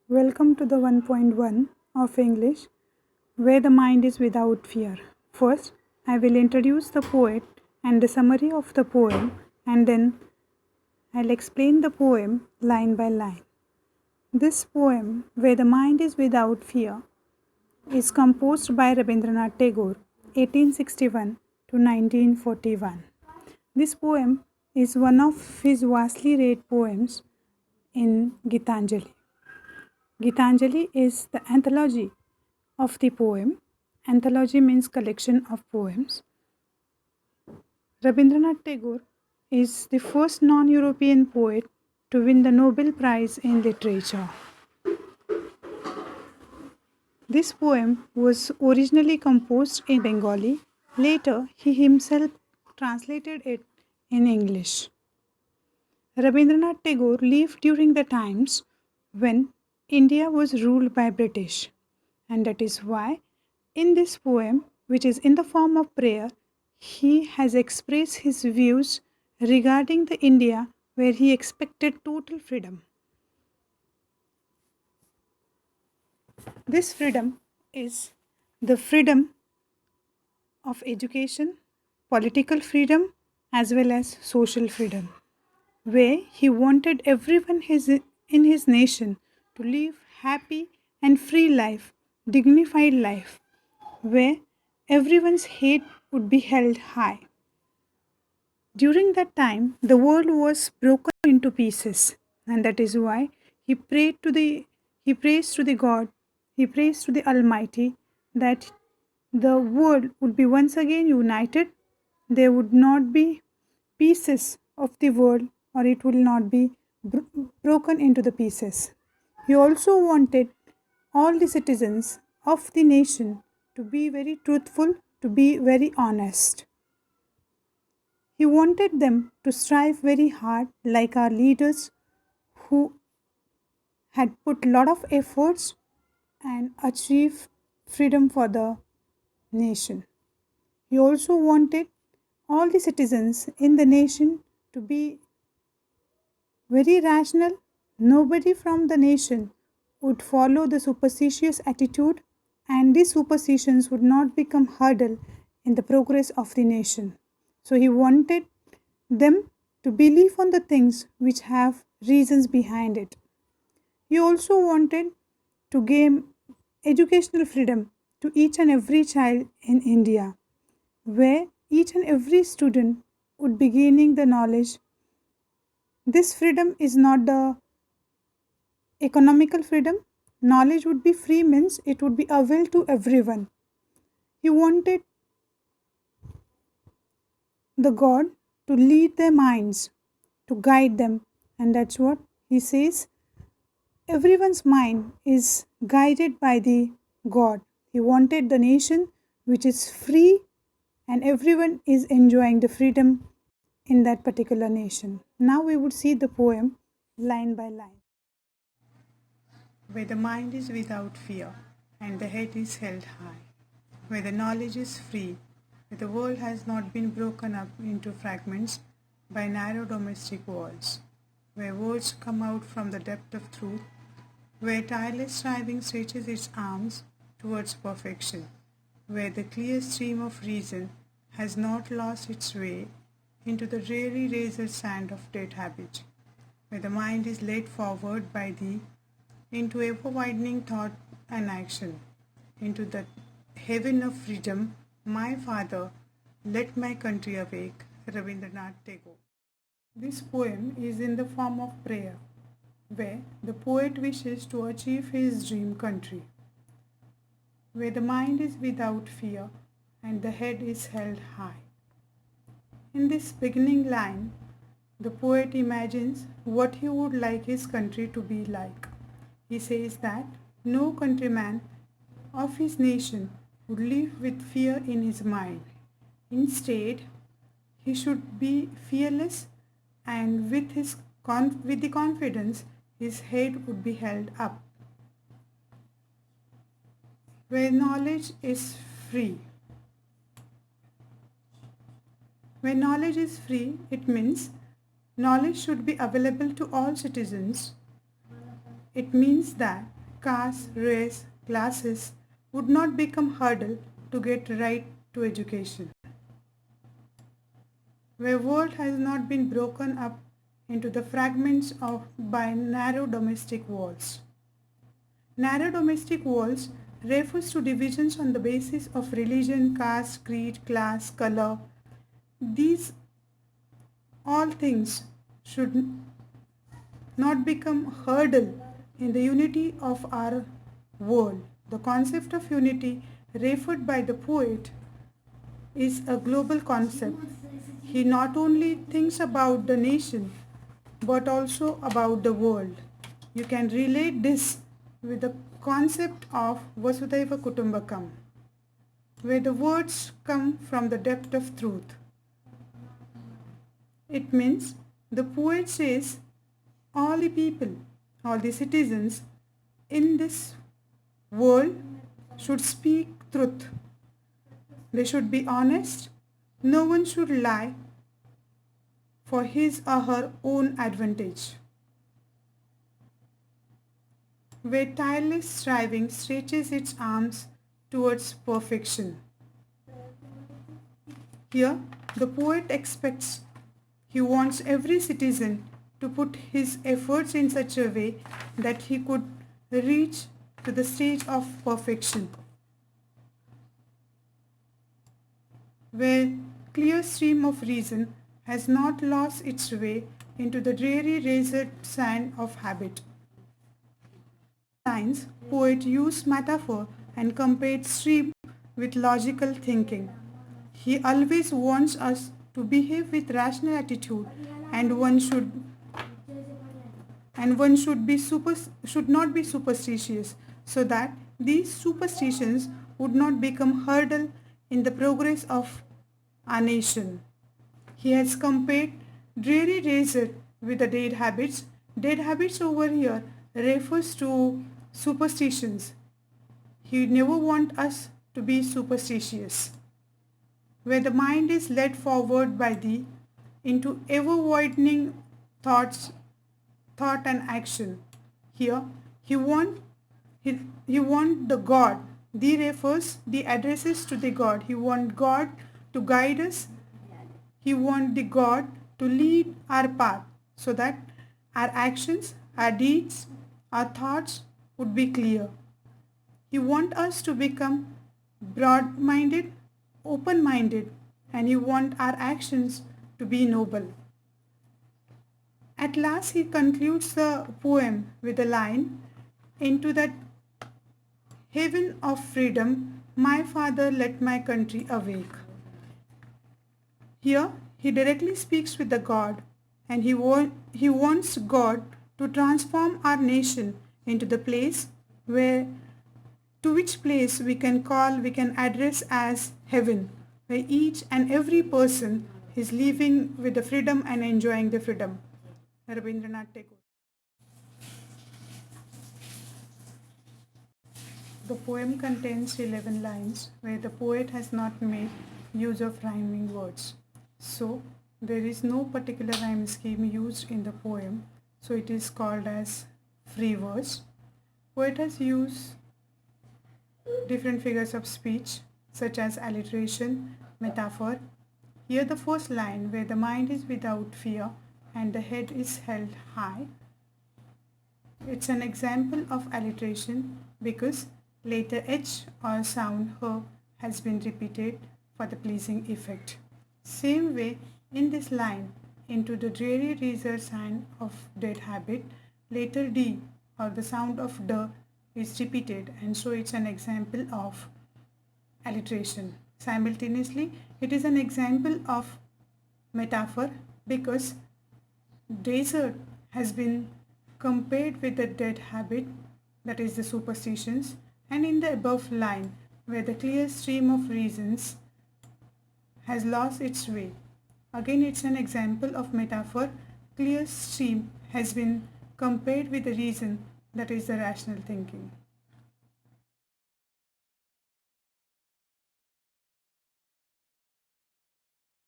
Welcome to the 1.1 of English, where the mind is without fear. First, I will introduce the poet and the summary of the poem, and then I'll explain the poem line by line. This poem, Where the Mind is Without Fear, is composed by Ravindranath Tagore, 1861 to 1941. This poem is one of his vastly read poems in Gitanjali. Gitanjali is the anthology of the poem. Anthology means collection of poems. Ravindranath Tagore is the first non-European poet to win the Nobel Prize in Literature. This poem was originally composed in Bengali. Later, he himself translated it in English. Ravindranath Tagore lived during the times when India was ruled by British, and that is why in this poem, which is in the form of prayer, he has expressed his views regarding the India where he expected total freedom. This freedom is the freedom of education, political freedom, as well as social freedom, where he wanted everyone in his nation to live happy and free life, dignified life, where everyone's head would be held high. During that time, the world was broken into pieces, and that is why he prays to the God, he prays to the Almighty that the world would be once again united. There would not be pieces of the world, or it will not be broken into the pieces. He also wanted all the citizens of the nation to be very truthful, to be very honest. He wanted them to strive very hard, like our leaders who had put lot of efforts and achieved freedom for the nation. He also wanted all the citizens in the nation to be very rational. Nobody from the nation would follow the superstitious attitude, and these superstitions would not become hurdle in the progress of the nation. So he wanted them to believe on the things which have reasons behind it. He also wanted to give educational freedom to each and every child in India, where each and every student would be gaining the knowledge. This freedom is not the economical freedom. Knowledge would be free means it would be available to everyone. He wanted the God to lead their minds, to guide them, and that's what he says. Everyone's mind is guided by the God. He wanted the nation which is free and everyone is enjoying the freedom in that particular nation. Now we would see the poem line by line. Where the mind is without fear and the head is held high, where the knowledge is free, where the world has not been broken up into fragments by narrow domestic walls, where words come out from the depth of truth, where tireless striving stretches its arms towards perfection, where the clear stream of reason has not lost its way into the dreary razor sand of dead habit, where the mind is led forward by thee into ever-widening thought and action, into the heaven of freedom, my Father, let my country awake. Ravindranath Tagore. This poem is in the form of prayer, where the poet wishes to achieve his dream country, where the mind is without fear and the head is held high. In this beginning line, the poet imagines what he would like his country to be like. He says that no countryman of his nation would live with fear in his mind. Instead, he should be fearless, and with the confidence his head would be held up. Where knowledge is free. When knowledge is free, it means knowledge should be available to all citizens. It means that caste, race, classes would not become hurdle to get right to education. Where world has not been broken up into the fragments of by narrow domestic walls. Narrow domestic walls refers to divisions on the basis of religion, caste, creed, class, color. These all things should not become hurdle in the unity of our world. The concept of unity referred by the poet is a global concept. He not only thinks about the nation but also about the world. You can relate this with the concept of Vasudhaiva Kutumbakam, where the words come from the depth of truth. It means the poet says all the people, all the citizens in this world should speak truth. They should be honest. No one should lie for his or her own advantage. Where tireless striving stretches its arms towards perfection. Here, the poet expects, he wants every citizen to put his efforts in such a way that he could reach to the stage of perfection, where clear stream of reason has not lost its way into the dreary razored sand of habit. Lines, poet used metaphor and compared stream with logical thinking. He always wants us to behave with rational attitude, and one should not be superstitious, so that these superstitions would not become hurdle in the progress of our nation. He has compared dreary razor with the dead habits. Dead habits over here refers to superstitions. He never wants us to be superstitious, where the mind is led forward by thee into ever-widening thought and action. Here, he want the God. Thee refers, the addresses to the God. He want God to guide us. He want the God to lead our path so that our actions, our deeds, our thoughts would be clear. He want us to become broad-minded, open-minded, and he want our actions to be noble. At last he concludes the poem with a line, into that heaven of freedom, my father let my country awake. Here he directly speaks with the God, and he wants God to transform our nation into the place to which place we can address as heaven, where each and every person is living with the freedom and enjoying the freedom. Ravindranath Tagore. The poem contains 11 lines where the poet has not made use of rhyming words. So there is no particular rhyme scheme used in the poem, so it is called as free verse. Poet has used different figures of speech such as alliteration, metaphor. Here the first line, where the mind is without fear and the head is held high. It's an example of alliteration because later H or sound H has been repeated for the pleasing effect. Same way in this line, into the dreary razor sand of dead habit, later D or the sound of D is repeated, and so it's an example of alliteration. Simultaneously, it is an example of metaphor because desert has been compared with the dead habit, that is the superstitions, and in the above line where the clear stream of reasons has lost its way. Again, it's an example of metaphor. Clear stream has been compared with the reason, that is the rational thinking.